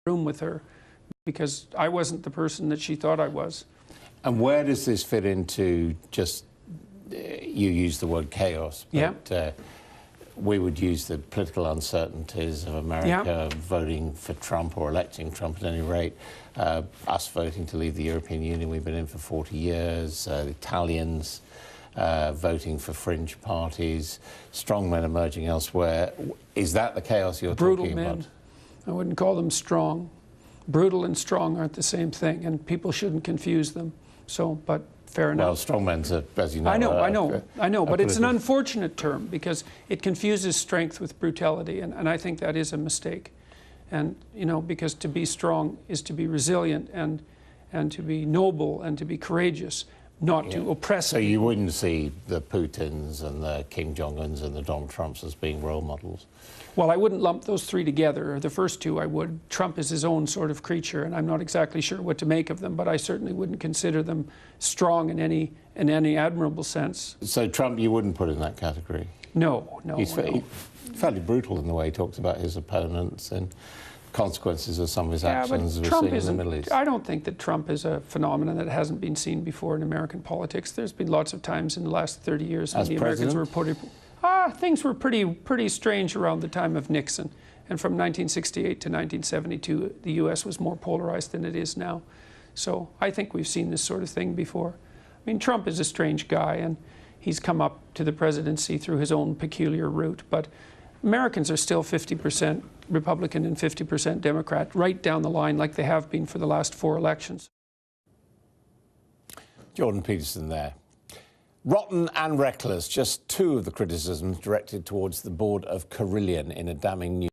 room with her because I wasn't the person that she thought I was. And where does this fit into just, you use the word chaos, but we would use the political uncertainties of America voting for Trump or electing Trump at any rate, us voting to leave the European Union, we've been in for 40 years, the Italians voting for fringe parties, strong men emerging elsewhere. Is that the chaos you're talking about? Brutal men. I wouldn't call them strong. Brutal and strong aren't the same thing, and people shouldn't confuse them. So, but fair enough. Well, strongmen's, as you know. I know, but it's an unfortunate term because it confuses strength with brutality, and I think that is a mistake. And, you know, because to be strong is to be resilient and to be noble and to be courageous, not to oppress. So you wouldn't see the Putins and the Kim Jong-uns and the Donald Trumps as being role models? Well, I wouldn't lump those three together. The first two I would. Trump is his own sort of creature, and I'm not exactly sure what to make of them, but I certainly wouldn't consider them strong in any admirable sense. So Trump you wouldn't put in that category? No. He's fairly brutal in the way he talks about his opponents and consequences of some of his actions we're seeing in the Middle East. I don't think that Trump is a phenomenon that hasn't been seen before in American politics. There's been lots of times in the last 30 years when the Americans were things were pretty strange around the time of Nixon. And from 1968 to 1972, the U.S. was more polarized than it is now. So I think we've seen this sort of thing before. I mean, Trump is a strange guy, and he's come up to the presidency through his own peculiar route. But Americans are still 50% Republican and 50% Democrat, right down the line like they have been for the last 4 elections. Jordan Peterson there. Rotten and reckless, just 2 of the criticisms directed towards the board of Carillion in a damning new